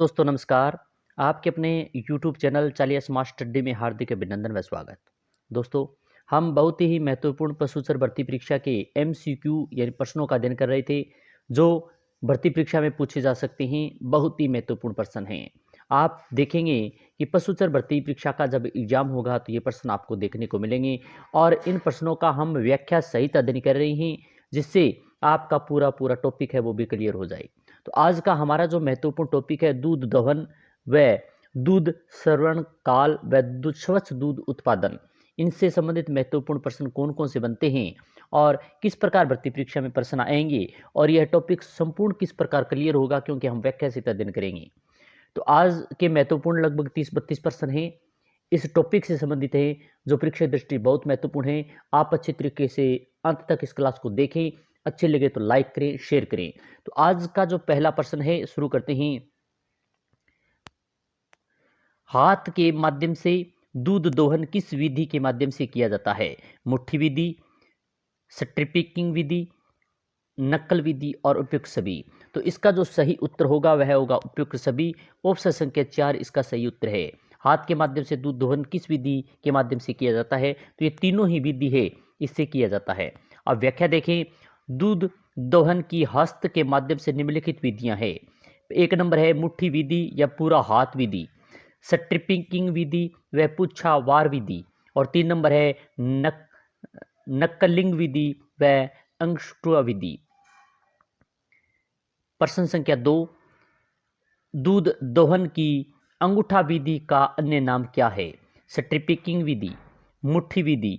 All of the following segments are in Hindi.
दोस्तों नमस्कार। आपके अपने यूट्यूब चैनल चालिया स्मार्ट स्टडी में हार्दिक अभिनंदन व स्वागत। दोस्तों, हम बहुत ही महत्वपूर्ण पशुचर भर्ती परीक्षा के एमसीक्यू यानी प्रश्नों का अध्ययन कर रहे थे, जो भर्ती परीक्षा में पूछे जा सकते हैं। बहुत ही महत्वपूर्ण प्रश्न हैं। आप देखेंगे कि पशुचर भर्ती परीक्षा का जब एग्जाम होगा तो ये प्रश्न आपको देखने को मिलेंगे और इन प्रश्नों का हम व्याख्या सहित अध्ययन कर रहे हैं, जिससे आपका पूरा पूरा टॉपिक है वो भी क्लियर हो जाए। तो आज का हमारा जो महत्वपूर्ण टॉपिक है दूध दोहन व दूध श्रवण काल व स्वच्छ दूध उत्पादन, इनसे संबंधित महत्वपूर्ण प्रश्न कौन कौन से बनते हैं और किस प्रकार भर्ती परीक्षा में प्रश्न आएंगे और यह टॉपिक संपूर्ण किस प्रकार क्लियर होगा, क्योंकि हम व्याख्या से अध्ययन करेंगे। तो आज के महत्वपूर्ण लगभग 30-32 प्रश्न हैं इस टॉपिक से संबंधित हैं, जो परीक्षा दृष्टि बहुत महत्वपूर्ण है। आप अच्छे तरीके से अंत तक इस क्लास को देखें, अच्छे लगे तो लाइक करें, शेयर करें। तो आज का जो पहला प्रश्न है, शुरू करते हैं। हाथ के माध्यम से दूध दोहन किस विधि के माध्यम से किया जाता है? मुट्ठी विधि, स्ट्रिपिंग विधि, नक्कल विधि और उपयुक्त सभी। तो इसका जो सही उत्तर होगा वह होगा उपयुक्त सभी। ऑप्शन संख्या 4 इसका सही उत्तर है। हाथ के माध्यम से दूध दोहन किस विधि के माध्यम से किया जाता है? तो ये तीनों ही विधि है, इससे किया जाता है। अब व्याख्या देखें। दूध दोहन की हस्त के माध्यम से निम्नलिखित विधियां हैं। एक नंबर है मुट्ठी विधि या पूरा हाथ विधि, स्ट्रिपिंग विधि व पुच्छावार विधि, और 3 नंबर है नक्कलिंग विधि व अंगुष्ठ विधि। प्रश्न संख्या 2, दूध दोहन की अंगूठा विधि का अन्य नाम क्या है? स्ट्रिपिंग विधि, मुट्ठी विधि,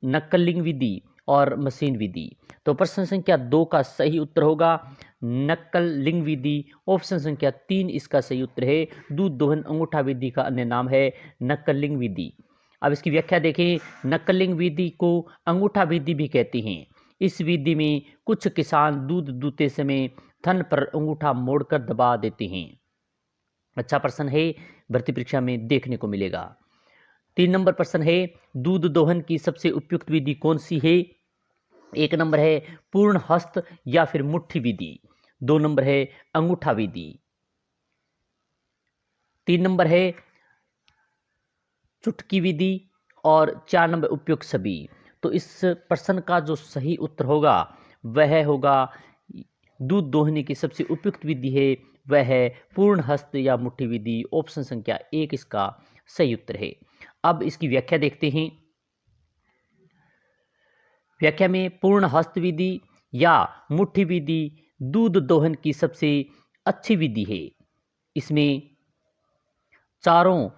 नक्कलिंग विधि और मशीन विधि। तो प्रश्न संख्या 2 का सही उत्तर होगा नक्कलिंग विधि। ऑप्शन संख्या 3 इसका सही उत्तर है। दूध दोहन अंगूठा विधि का अन्य नाम है नक्कलिंग विधि। अब इसकी व्याख्या देखें। नक्कलिंग विधि को अंगूठा विधि भी कहते हैं। इस विधि में कुछ किसान दूध दूहते समय थन पर अंगूठा मोड़कर दबा देते हैं। अच्छा प्रश्न है, भर्ती परीक्षा में देखने को मिलेगा। 3 नंबर प्रश्न है, दूध दोहन की सबसे उपयुक्त विधि कौन सी है? एक नंबर है पूर्ण हस्त या फिर मुट्ठी विधि, 2 नंबर है अंगूठा विधि, 3 नंबर है चुटकी विधि और 4 नंबर उपयुक्त सभी। तो इस प्रश्न का जो सही उत्तर होगा वह होगा दूध दोहने की सबसे उपयुक्त विधि है वह है पूर्ण हस्त या मुट्ठी विधि। ऑप्शन संख्या 1 इसका सही उत्तर है। अब इसकी व्याख्या देखते हैं। व्याख्या में पूर्ण हस्त विधि या मुट्ठी विधि दूध दोहन की सबसे अच्छी विधि है। इसमें चारों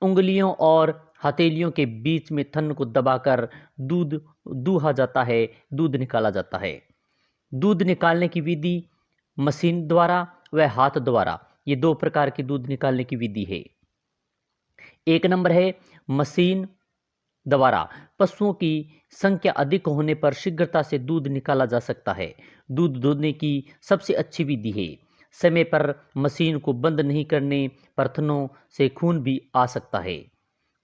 उंगलियों और हथेलियों के बीच में थन को दबाकर दूध दूहा जाता है, दूध निकाला जाता है। दूध निकालने की विधि मशीन द्वारा व हाथ द्वारा, ये 2 प्रकार की दूध निकालने की विधि है। एक नंबर है मशीन द्वारा, पशुओं की संख्या अधिक होने पर शीघ्रता से दूध निकाला जा सकता है। दूध दूहने की सबसे अच्छी विधि है। समय पर मशीन को बंद नहीं करने पर थनों से खून भी आ सकता है।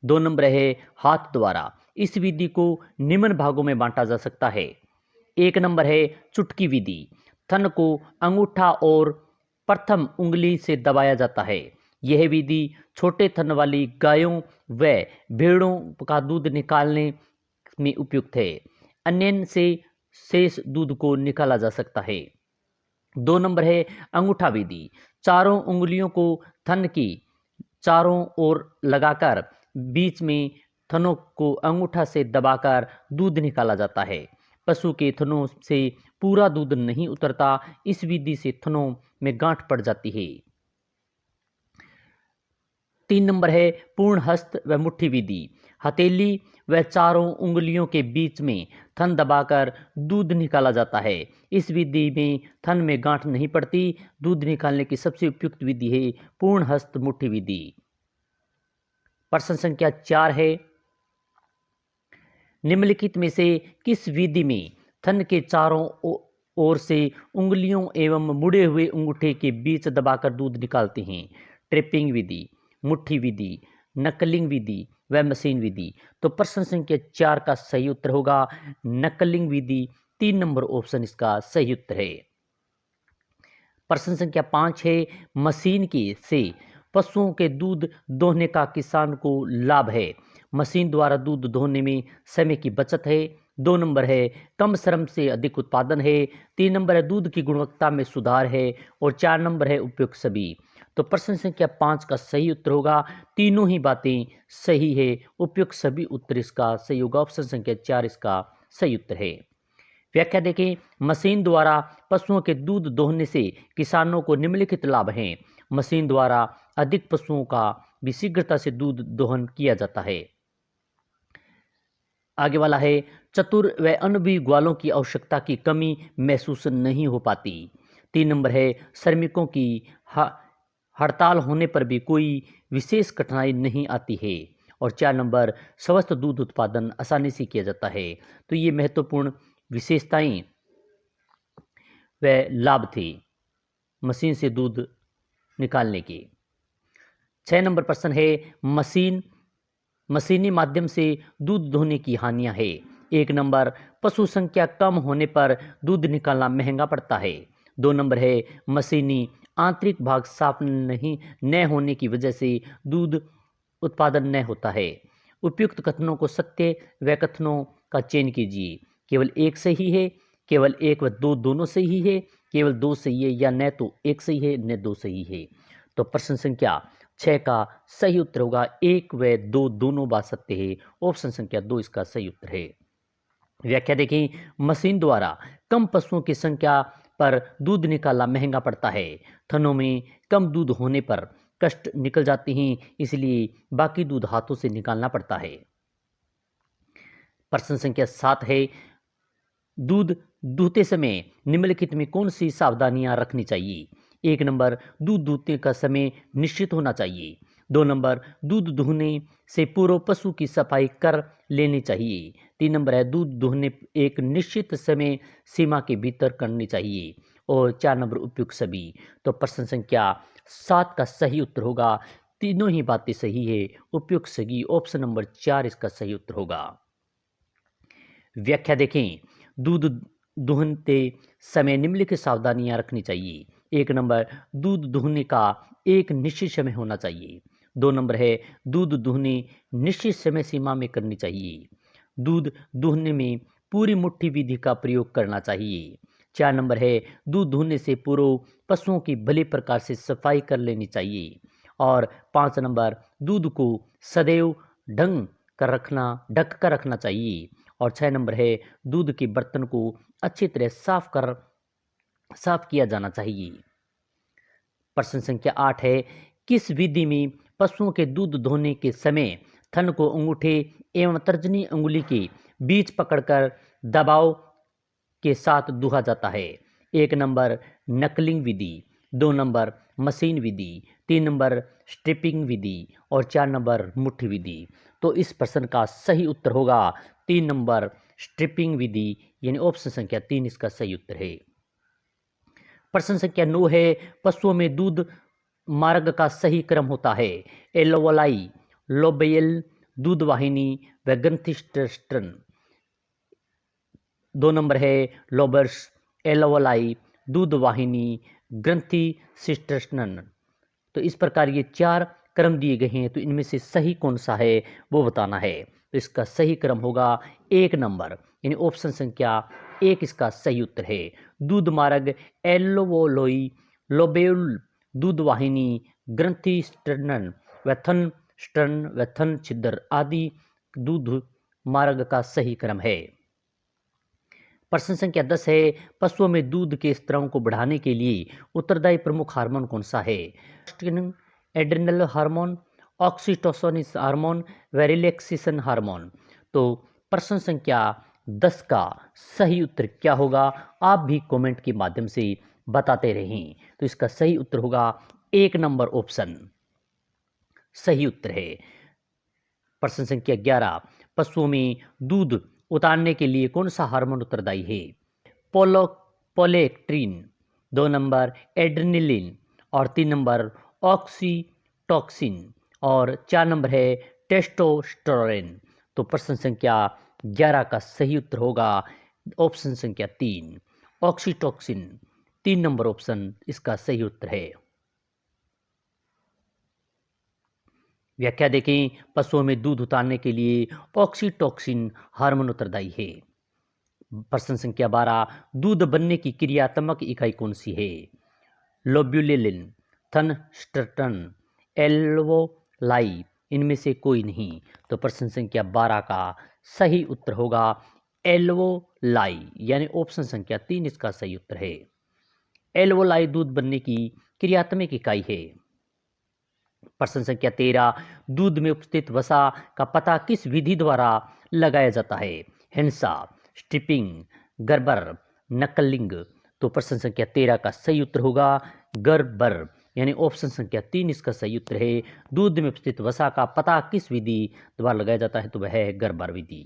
2 नंबर है हाथ द्वारा। इस विधि को निम्न भागों में बांटा जा सकता है। एक नंबर है चुटकी विधि। थन को अंगूठा और प्रथम उंगली से दबाया जाता है। यह विधि छोटे थन वाली गायों व भेड़ों का दूध निकालने में उपयुक्त है। अन्य से शेष दूध को निकाला जा सकता है। 2 नंबर है अंगूठा विधि। चारों उंगलियों को थन की चारों ओर लगाकर बीच में थनों को अंगूठा से दबाकर दूध निकाला जाता है। पशु के थनों से पूरा दूध नहीं उतरता। इस विधि से थनों में गांठ पड़ जाती है। 3 नंबर है पूर्ण हस्त व मुट्ठी विधि। हथेली व चारों उंगलियों के बीच में थन दबाकर दूध निकाला जाता है। इस विधि में थन में गांठ नहीं पड़ती। दूध निकालने की सबसे उपयुक्त विधि है पूर्ण हस्त मुट्ठी विधि। प्रश्न संख्या 4 है, निम्नलिखित में से किस विधि में थन के चारों ओर से उंगलियों एवं मुड़े हुए अंगूठे के बीच दबाकर दूध निकालते हैं? ट्रिपिंग विधि, मुट्ठी विधि, नकलिंग विधि व मशीन विधि। तो प्रश्न संख्या 4 का सही उत्तर होगा नकलिंग विधि। 3 नंबर ऑप्शन इसका सही उत्तर है। प्रश्न संख्या 5 है, मशीन की से पशुओं के दूध दोहने का किसान को लाभ है। मशीन द्वारा दूध दोहने में समय की बचत है। 2 नंबर है, कम श्रम से अधिक उत्पादन है। 3 नंबर है, दूध की गुणवत्ता में सुधार है। और 4 नंबर है, उपयुक्त सभी। तो प्रश्न संख्या 5 का सही उत्तर होगा, तीनों ही बातें सही है, उपयुक्त सभी उत्तर इसका सही होगा। ऑप्शन संख्या 4 इसका सही उत्तर है। व्याख्या देखें, मशीन द्वारा पशुओं के दूध दोहने से किसानों को निम्नलिखित लाभ हैं। मशीन द्वारा अधिक पशुओं का भी शीघ्रता से दूध दोहन किया जाता है। आगे वाला है, चतुर व अनुभवी ग्वालों की आवश्यकता की कमी महसूस नहीं हो पाती। 3 नंबर है, श्रमिकों की हड़ताल होने पर भी कोई विशेष कठिनाई नहीं आती है। और 4 नंबर, स्वस्थ दूध उत्पादन आसानी से किया जाता है। तो ये महत्वपूर्ण विशेषताएं व लाभ थे मशीन से दूध निकालने के। 6 नंबर प्रश्न है, मशीनी माध्यम से दूध दोहने की हानियां है। 1 नंबर, पशु संख्या कम होने पर दूध निकालना महंगा पड़ता है। 2 नंबर है, मशीनी आंतरिक भाग साफ न होने की वजह से दूध उत्पादन न होता है। उपयुक्त कथनों को सत्य व कथनों का चयन कीजिए। केवल एक सही है, केवल एक व दो दोनों सही है, केवल 2 सही है, या न तो एक सही है न 2 सही है। तो प्रश्न संख्या 6 का सही उत्तर होगा 1 व 2 दोनों बात सत्य है। ऑप्शन संख्या 2 इसका सही उत्तर है। व्याख्या देखें, मशीन द्वारा कम पशुओं की संख्या पर दूध निकालना महंगा पड़ता है। थनों में कम दूध होने पर कष्ट निकल जाते हैं, इसलिए बाकी दूध हाथों से निकालना पड़ता है। प्रश्न संख्या 7 है, दूध दूहते समय निम्नलिखित में कौन सी सावधानियां रखनी चाहिए। 1 नंबर, दूध दूहने का समय निश्चित होना चाहिए। 2 नंबर, दूध दूहने से पूर्व पशु की सफाई कर लेनी चाहिए। 3 नंबर है, दूध दूहने एक निश्चित समय सीमा के भीतर करनी चाहिए। और 4 नंबर, उपयुक्त सभी। तो प्रश्न संख्या 7 का सही उत्तर होगा, तीनों ही बातें सही है, उपयुक्त सही। ऑप्शन नंबर 4 इसका सही उत्तर होगा। व्याख्या देखें, दूध दूहते समय निम्नलिखित सावधानियां रखनी चाहिए। 1 नंबर, दूध दूहने का एक निश्चित समय होना चाहिए। 2 नंबर है, दूध दूहने निश्चित समय सीमा में करनी चाहिए। दूध दूहने में पूरी मुट्ठी विधि का प्रयोग करना चाहिए। 4 नंबर है, दूध दूहने से पूर्व पशुओं की भली प्रकार से सफाई कर लेनी चाहिए। और 5 नंबर, दूध को सदैव ढक कर रखना चाहिए। और 6 नंबर है, दूध के बर्तन को अच्छी तरह साफ किया जाना चाहिए। प्रश्न संख्या 8 है, किस विधि में पशुओं के दूध दोहने के समय थन को अंगूठे एवं तर्जनी अंगुली के बीच पकड़कर दबाव के साथ दूहा जाता है। 1 नंबर, नकलिंग विधि। 2 नंबर, मशीन विधि। 3 नंबर, स्ट्रिपिंग विधि। और 4 नंबर, मुट्ठी विधि। तो इस प्रश्न का सही उत्तर होगा 3 नंबर, स्ट्रिपिंग विधि, यानी ऑप्शन संख्या 3 इसका सही उत्तर है। प्रश्न संख्या 9 है, पशुओं में दूध मार्ग का सही क्रम होता है। एलोवलाई, लोबेयल, दूध वाहिनी व ग्रंथिस्टर्न। 2 नंबर है, लोबर्स, एलोवलाई, दूध वाहिनी, ग्रंथि सिस्टर्न। तो इस प्रकार ये 4 क्रम दिए गए हैं, तो इनमें से सही कौन सा है वो बताना है। तो इसका सही क्रम होगा 1 नंबर, यानी ऑप्शन संख्या 1 इसका सही उत्तर है। दूध मार्ग एलोवोलोई, लोबेउल, दूध वाहिनी, ग्रंथि स्टर्न, वेथन स्टर्न, वेथन छिद्र आदि दूध मार्ग का सही क्रम है। प्रश्न संख्या 10 है, पशुओं में दूध के स्तरों को बढ़ाने के लिए उत्तरदायी प्रमुख हार्मोन कौन सा है। एड्रिनल हार्मोन, ऑक्सीटोसिन हार्मोन व रिलैक्सेशन हार्मोन। तो प्रश्न संख्या 10 का सही उत्तर क्या होगा, आप भी कमेंट के माध्यम से बताते रहें। तो इसका सही उत्तर होगा 1 नंबर ऑप्शन सही उत्तर है। प्रश्न संख्या 11, पशुओं में दूध उतारने के लिए कौन सा हार्मोन उत्तरदायी है। प्रोलैक्टिन। 2 number, adrenaline. और 3 नंबर, ऑक्सीटोसिन। और 4 नंबर है, टेस्टोस्टेरोन। तो प्रश्न संख्या 11 का सही उत्तर होगा ऑप्शन संख्या 3, ऑक्सीटोसिन। 3 नंबर ऑप्शन इसका सही उत्तर है। व्याख्या देखें, पशुओं में दूध उतारने के लिए ऑक्सीटोसिन हार्मोन उत्तरदायी है। प्रश्न संख्या 12, दूध बनने की क्रियात्मक इकाई कौन सी है? लोब्यूलिन, थनस्टर्टन, एल्वोलाई, इनमें से कोई नहीं। तो प्रश्न संख्या 12 का सही उत्तर होगा एल्वोलाई, यानी ऑप्शन संख्या 3 इसका सही उत्तर है। एल्वोलाई दूध बनने की क्रियात्मक इकाई है। प्रश्न संख्या 13, दूध में उपस्थित वसा का पता किस विधि द्वारा लगाया जाता है? हिंसा, स्ट्रिपिंग, गर्बर, नकलिंग। तो प्रश्न संख्या 13 का सही उत्तर होगा गर्बर, यानी ऑप्शन संख्या 3 इसका सही उत्तर है। दूध में उपस्थित वसा का पता किस विधि द्वारा लगाया जाता है? तो वह है गर्बर विधि।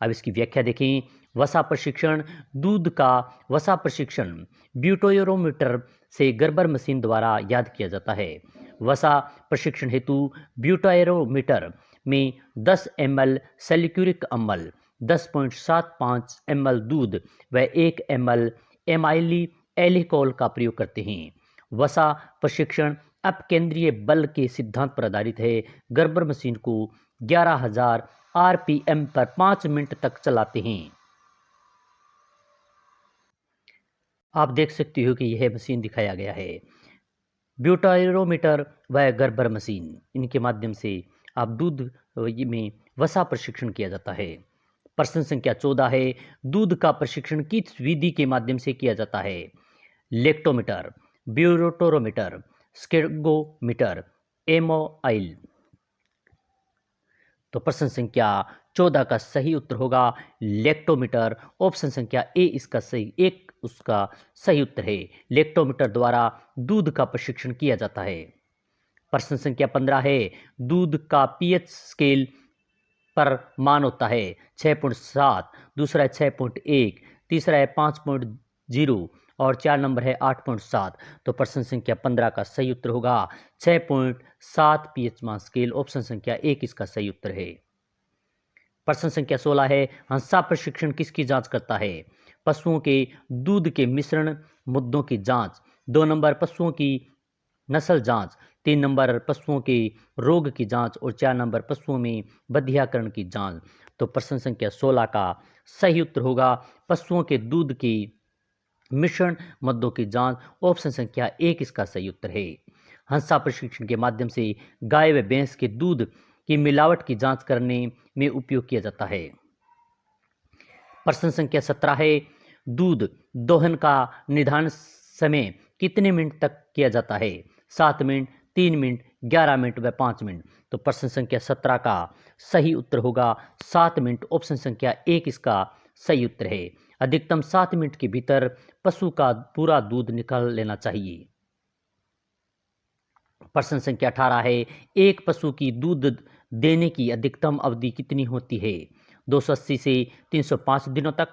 अब इसकी व्याख्या देखें, वसा प्रशिक्षण, दूध का वसा प्रशिक्षण ब्यूटोरोमीटर से गर्बर मशीन द्वारा याद किया जाता है। वसा प्रशिक्षण हेतु ब्यूटोरोमीटर में 10 ml सल्फ्यूरिक अम्ल, 10.75 ml दूध व 1 ml एमाइली एल्कोहल का प्रयोग करते हैं। वसा प्रशिक्षण अपकेंद्रीय बल के सिद्धांत पर आधारित है। गर्बर मशीन को 11,000 RPM पर 5 मिनट तक चलाते हैं। आप देख सकते हो कि यह मशीन दिखाया गया है। ब्यूटायरोमीटर व गर्बर मशीन, इनके माध्यम से आप दूध में वसा प्रशिक्षण किया जाता है। प्रश्न संख्या 14 है, दूध का प्रशिक्षण किस विधि के माध्यम से किया जाता है? लेक्टोमीटर, ब्यूरोटोरोमीटर, स्केगोमीटर, एमोआइल। तो प्रश्न संख्या 14 का सही उत्तर होगा लेक्टोमीटर, ऑप्शन संख्या ए इसका सही उत्तर है। लेक्टोमीटर द्वारा दूध का प्रशिक्षण किया जाता है। प्रश्न संख्या 15 है, दूध का पीएच स्केल पर मान होता है 6.7, दूसरा है 6.1, तीसरा है 5.0 और 4 नंबर है 8.7। तो प्रश्न संख्या 15 का सही उत्तर होगा 6.7 पीएच मान स्केल, ऑप्शन संख्या 1 इसका सही उत्तर है। प्रश्न संख्या 16 है, हंसा प्रशिक्षण किसकी जांच करता है? पशुओं के दूध के मिश्रण मुद्दों की जांच, 2 नंबर पशुओं की नस्ल जांच, 3 नंबर पशुओं के रोग की जांच और 4 नंबर पशुओं में बधियाकरण की जांच। तो प्रश्न संख्या 16 का सही उत्तर होगा पशुओं के दूध की मिश्रण मुद्दों की जांच, ऑप्शन संख्या 1 इसका सही उत्तर है। हंसा प्रशिक्षण के माध्यम से गाय व भैंस के दूध की मिलावट की जांच करने में उपयोग किया जाता है। प्रश्न संख्या 17 है, दूध दोहन का निर्धारण समय कितने मिनट तक किया जाता है? 7 मिनट, 3 मिनट, 11 मिनट व 5 मिनट। तो प्रश्न संख्या 17 का सही उत्तर होगा 7 मिनट, ऑप्शन संख्या 1 इसका सही उत्तर है। अधिकतम 7 मिनट के भीतर पशु का पूरा दूध निकाल लेना चाहिए। प्रश्न संख्या 18 है, एक पशु की दूध देने की अधिकतम अवधि कितनी होती है? 280 से 305 दिनों तक,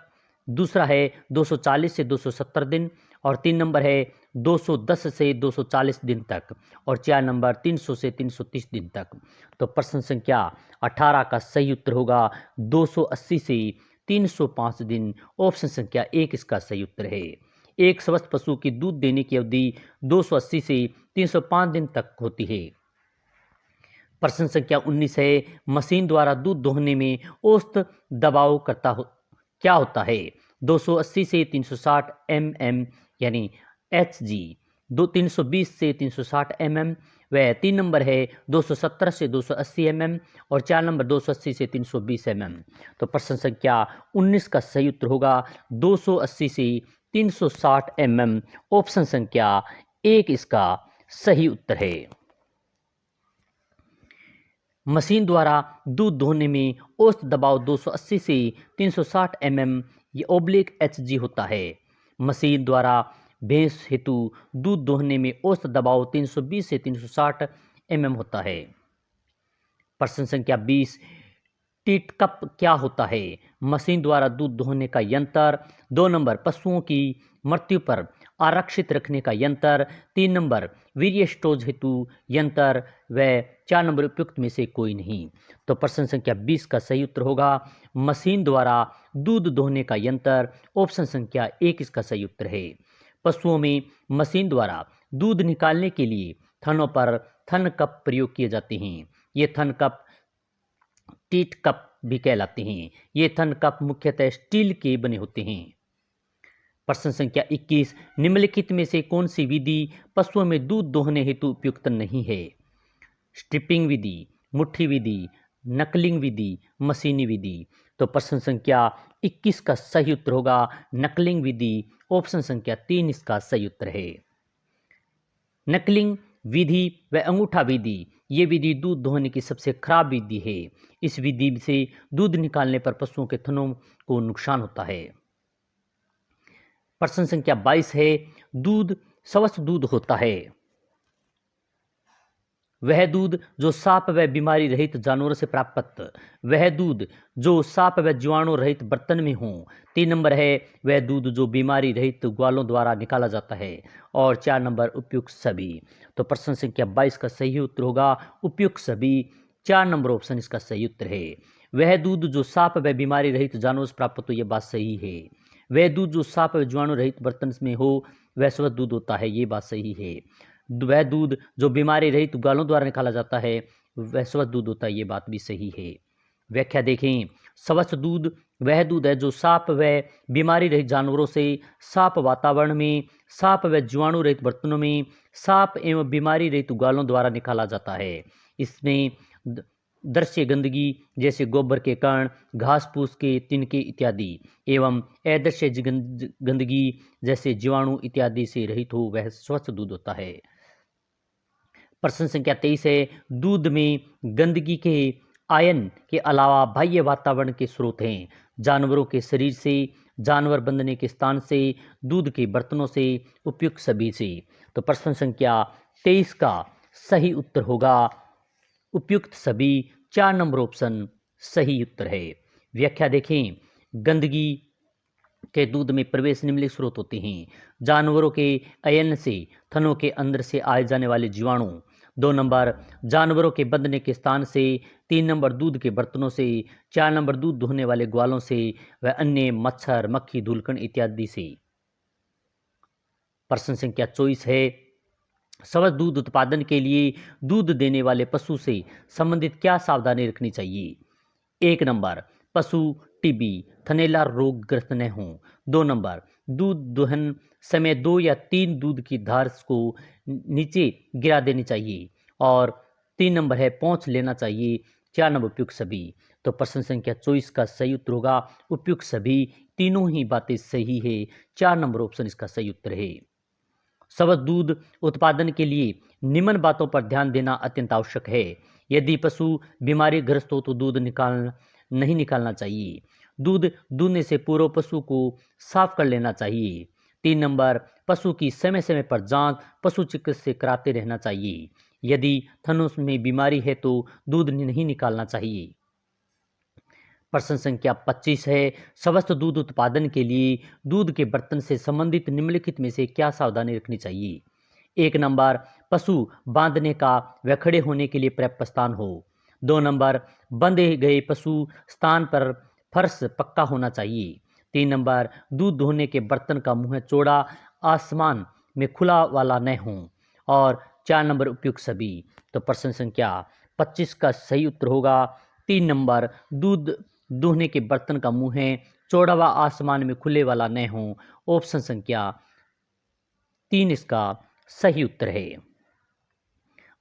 दूसरा है 240 से 270 दिन और 3 नंबर है 210 से 240 दिन तक और 4 नंबर 300 से 330 दिन तक। तो प्रश्न संख्या 18 का सही उत्तर होगा 280 से 305 दिन, ऑप्शन संख्या 1 इसका सही उत्तर है। एक स्वस्थ पशु की दूध देने की अवधि 280 से 305 दिन तक होती है। प्रश्न संख्या 19 है, मशीन द्वारा दूध दोहने में औसत दबाव क्या होता है? 280 से 360 mm यानी Hg, 320 से 360 mm व 3 नंबर है 270 से 280 mm और 4 नंबर 280 से 320 mm। तो प्रश्न संख्या 19 का सही उत्तर होगा 280 से 360 mm, ऑप्शन संख्या 1 इसका सही उत्तर है। मशीन द्वारा दूध दोहने में औसत दबाव 280 से 360 mm /Hg होता है। मशीन द्वारा भैंस हेतु दूध दोहने में औसत दबाव 320 से 360 mm होता है। प्रश्न संख्या 20, टीट कप क्या होता है? मशीन द्वारा दूध दोहने का यंत्र, 2 नंबर पशुओं की मृत्यु पर आरक्षित रखने का यंत्र, 3 नंबर वीर्य स्टोरेज हेतु यंत्र व 4 नंबर उपयुक्त में से कोई नहीं। तो प्रश्न संख्या 20 का सही उत्तर होगा मशीन द्वारा दूध दोहने का यंत्र, ऑप्शन संख्या 1 इसका सही उत्तर है। पशुओं में मशीन द्वारा दूध निकालने के लिए थनों पर थन कप प्रयोग किए जाते हैं। ये थन कप टीट कप भी कहलाते हैं। ये थन कप मुख्यतः स्टील के बने होते हैं। प्रश्न संख्या 21, निम्नलिखित में से कौन सी विधि पशुओं में दूध दोहने हेतु उपयुक्त नहीं है? स्ट्रिपिंग विधि, मुट्ठी विधि, नकलिंग विधि, मशीनी विधि। तो प्रश्न संख्या 21 का सही उत्तर होगा नकलिंग विधि। ऑप्शन संख्या 3 इसका सही उत्तर है। नकलिंग विधि व अंगूठा विधि, ये विधि दूध दोहने की सबसे खराब विधि है। इस विधि से दूध निकालने पर पशुओं के थनों को नुकसान होता है। प्रश्न संख्या 22 है, दूध स्वस्थ दूध होता है वह दूध जो साप व बीमारी रहित जानवरों से प्राप्त, वह दूध जो साप व जीवाणु रहित बर्तन में हो। 3 नंबर है वह दूध जो बीमारी रहित ग्वालों द्वारा निकाला जाता है। और 4 नंबर उपयुक्त सभी। तो प्रश्न संख्या 22 का सही उत्तर होगा उपयुक्त सभी। 4 नंबर ऑप्शन इसका सही उत्तर है। वह दूध जो साप व बीमारी रहित जानवरों से प्राप्त हो, यह बात सही है। वह दूध जो साप व जीवाणु रहित बर्तन में हो वह स्वस्थ दूध होता है, ये बात सही है। वह दूध जो बीमारी रहित ग्वालों द्वारा निकाला जाता है वह स्वस्थ दूध होता है, ये बात भी सही है। व्याख्या देखें, स्वस्थ दूध वह दूध है जो साप व बीमारी रहित जानवरों से, साफ वातावरण में, साप व जीवाणु रहित बर्तनों में, साप एवं बीमारी रहित ग्वालों द्वारा निकाला जाता है। इसमें दृश्य गंदगी जैसे गोबर के कण, घास फूस के तिनके इत्यादि एवं अदृश्य गंदगी जैसे जीवाणु इत्यादि से रहित हो, वह स्वस्थ दूध होता है। प्रश्न संख्या 23 है, दूध में गंदगी के आयन के अलावा बाह्य वातावरण के स्रोत हैं। जानवरों के शरीर से, जानवर बंधने के स्थान से, दूध के बर्तनों से, उपयुक्त सभी से। तो प्रश्न संख्या 23 का सही उत्तर होगा उपयुक्त सभी। 4 नंबर ऑप्शन सही उत्तर है। व्याख्या देखें, गंदगी के दूध में प्रवेश निम्नलिखित स्रोत होते हैं। जानवरों के अयन से, थनों के अंदर से आए जाने वाले जीवाणु। 2 नंबर जानवरों के बंधने के स्थान से। 3 नंबर दूध के बर्तनों से। 4 नंबर दूध दुहने वाले ग्वालों से व अन्य मच्छर, मक्खी, धूलकण इत्यादि से। प्रश्न संख्या 24 है, स्वस्थ दूध उत्पादन के लिए दूध देने वाले पशु से संबंधित क्या सावधानी रखनी चाहिए? 1 नंबर पशु टीबी, थनैला रोगग्रस्त न हों। 2 नंबर दूध दोहन समय 2 या 3 दूध की धार को नीचे गिरा देनी चाहिए। और 3 नंबर है पोंछ लेना चाहिए। 4 नंबर उपयुक्त सभी। तो प्रश्न संख्या 24 का सही उत्तर होगा उपयुक्त सभी। तीनों ही बातें सही है। 4 नंबर ऑप्शन इसका सही उत्तर है। स्वस्थ दूध उत्पादन के लिए निम्न बातों पर ध्यान देना अत्यंत आवश्यक है। यदि पशु बीमारी ग्रस्त हो तो दूध नहीं निकालना चाहिए। दूध दूहने से पूर्व पशु को साफ कर लेना चाहिए। 3 नंबर पशु की समय समय पर जांच पशु चिकित्सक से कराते रहना चाहिए। यदि थनों में बीमारी है तो दूध नहीं निकालना चाहिए। प्रश्न संख्या 25 है, स्वस्थ दूध उत्पादन के लिए दूध के बर्तन से संबंधित निम्नलिखित में से क्या सावधानी रखनी चाहिए? 1 नंबर पशु बांधने का व खड़े होने के लिए पर्याप्त स्थान हो। 2 नंबर बंधे गए पशु स्थान पर फर्श पक्का होना चाहिए। 3 नंबर दूध दोहने के बर्तन का मुंह चौड़ा, आसमान में खुला वाला न हो। और 4 नंबर उपयुक्त सभी। तो प्रश्न संख्या 25 का सही उत्तर होगा 3 नंबर दूध दोहने के बर्तन का मुंह चौड़ा व आसमान में खुले वाला न हो। ऑप्शन संख्या 3 इसका सही उत्तर है।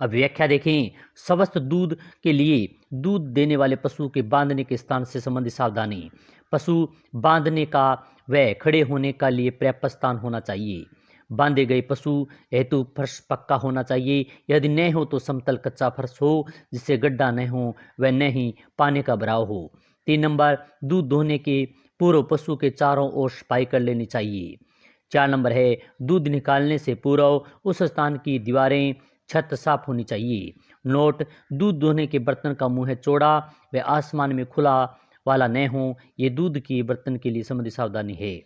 अब व्याख्या देखें, स्वस्थ दूध के लिए दूध देने वाले पशु के बांधने के स्थान से संबंधित सावधानी। पशु बांधने का व खड़े होने का लिए पर्याप्त स्थान होना चाहिए। बांधे गए पशु हेतु फर्श पक्का होना चाहिए। यदि न हो तो समतल कच्चा फर्श हो जिससे गड्ढा न हो व न ही पानी का भराव हो। 3 नंबर दूध दोहने के पूर्व पशु के चारों ओर सफाई कर लेनी चाहिए। 4 नंबर है दूध निकालने से पूर्व उस स्थान की दीवारें, छत साफ होनी चाहिए। नोट, दूध दोहने के बर्तन का मुंह चौड़ा व आसमान में खुला वाला न हो। ये दूध के बर्तन के लिए संबंधित सावधानी है।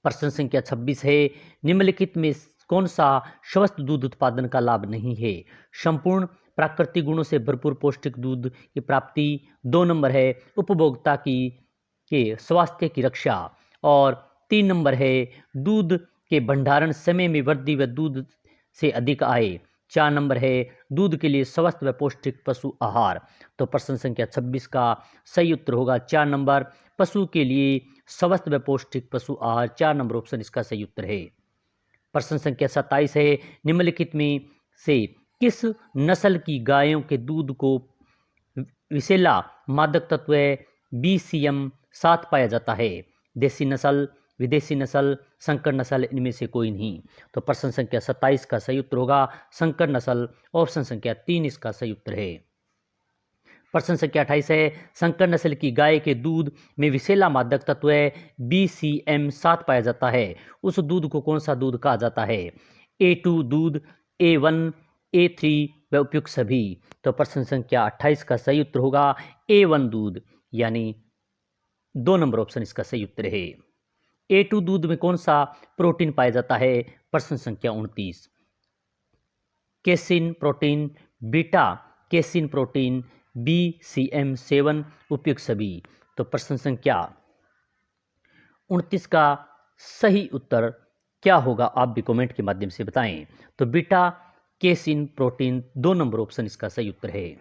प्रश्न संख्या 26 है, निम्नलिखित में कौन सा स्वस्थ दूध उत्पादन का लाभ नहीं है? संपूर्ण प्राकृतिक गुणों से भरपूर पौष्टिक दूध की प्राप्ति। 2 नंबर है उपभोक्ता के स्वास्थ्य की रक्षा। और 3 नंबर है दूध के भंडारण समय में वृद्धि व दूध से अधिक आय। 4 नंबर है दूध के लिए स्वस्थ व पौष्टिक पशु आहार। तो प्रश्न संख्या 26 का सही उत्तर होगा 4 नंबर, पशु के लिए स्वस्थ व पौष्टिक पशु आहार। 4 नंबर ऑप्शन इसका सही उत्तर है। प्रश्न संख्या 27 है निम्नलिखित में से किस नस्ल की गायों के दूध को विषैला मादक तत्व BCM 7 पाया जाता है? देसी नस्ल, विदेशी नस्ल, संकर नस्ल, इनमें से कोई नहीं। तो प्रश्न संख्या 27 का सही उत्तर होगा संकर नस्ल। ऑप्शन संख्या 3 इसका सही उत्तर है। प्रश्न संख्या 28 है संकर नस्ल की गाय के दूध में विषैला मादक तत्व BCM 7 पाया जाता है, उस दूध को कौन सा दूध कहा जाता है? A2 दूध, A1, A3 व उपयुक्त सभी। तो प्रश्न संख्या 28 का सही उत्तर होगा A1 दूध, यानी 2 नंबर ऑप्शन इसका सही उत्तर है। A2 दूध में कौन सा प्रोटीन पाया जाता है? प्रश्न संख्या 29 casein protein, beta casein protein, BCM 7 उपयुक्त सभी। तो प्रश्न संख्या 29 का सही उत्तर क्या होगा आप भी कमेंट के माध्यम से बताएं। तो beta casein protein 2 number option इसका सही उत्तर है।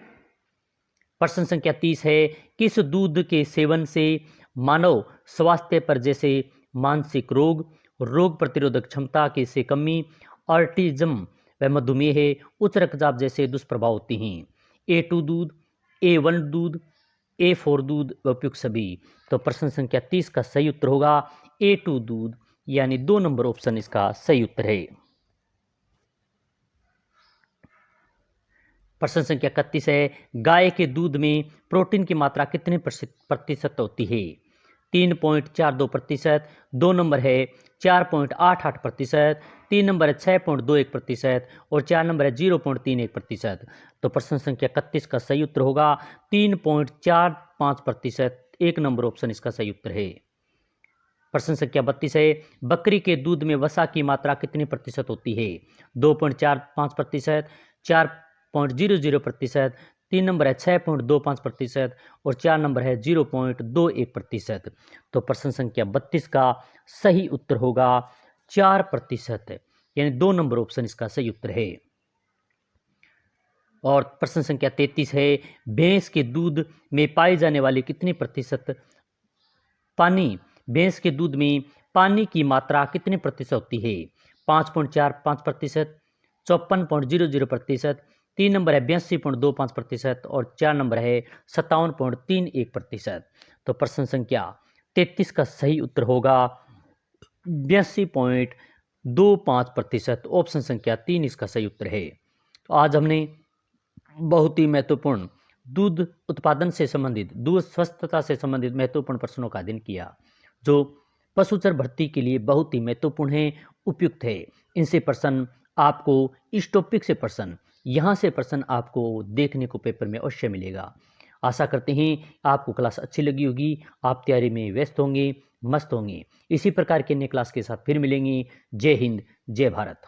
प्रश्न संख्या 30 है किस दूध के सेवन से मानव स्वास्थ्य पर जैसे मानसिक रोग, रोग प्रतिरोधक क्षमता की से कमी, ऑटिज्म व मधुमेह, उच्च रक्तचाप जैसे दुष्प्रभाव होती हैं? A2 दूध, A1 दूध, A4 दूध व उपयुक्त सभी। तो प्रश्न संख्या 30 का सही उत्तर होगा A2 दूध, यानी 2 नंबर ऑप्शन इसका सही उत्तर है। प्रश्न संख्या 31 है गाय के दूध में प्रोटीन की मात्रा कितने प्रतिशत होती है? 3.42%, 2 नंबर है 4.88%, 3 नंबर है 6.21% और 4 नंबर है 0.31%। तो प्रश्न संख्या 31 का सही उत्तर होगा 3.45%, 1 नंबर ऑप्शन इसका सही उत्तर है। प्रश्न संख्या 32 है बकरी के दूध में वसा की मात्रा कितने प्रतिशत होती है? 2.45%, 4.00%, 3 नंबर है 6.25% और 4 नंबर है 0.21%। तो प्रश्न संख्या 32 का सही उत्तर होगा 4%, यानी 2 नंबर ऑप्शन इसका सही उत्तर है। और प्रश्न संख्या 33 है भैंस के दूध में पाई जाने वाली कितनी प्रतिशत पानी, भैंस के दूध में पानी की मात्रा कितने प्रतिशत होती है? 5.45%, 54.00%, 3 नंबर है 82.25% और 4 नंबर है 57.31%। तो प्रश्न संख्या 33 का सही उत्तर होगा 82.25%, ऑप्शन संख्या 3 इसका सही उत्तर है। तो आज हमने बहुत ही महत्वपूर्ण दूध उत्पादन से संबंधित, दूध स्वस्थता से संबंधित महत्वपूर्ण प्रश्नों का अध्ययन किया, जो पशुचर भर्ती के लिए बहुत ही महत्वपूर्ण है, उपयुक्त है। इनसे प्रश्न आपको, इस टॉपिक से प्रश्न, यहाँ से प्रश्न आपको देखने को पेपर में अवश्य मिलेगा। आशा करते हैं आपको क्लास अच्छी लगी होगी, आप तैयारी में व्यस्त होंगे, मस्त होंगे। इसी प्रकार के अन्य क्लास के साथ फिर मिलेंगे। जय हिंद, जय भारत।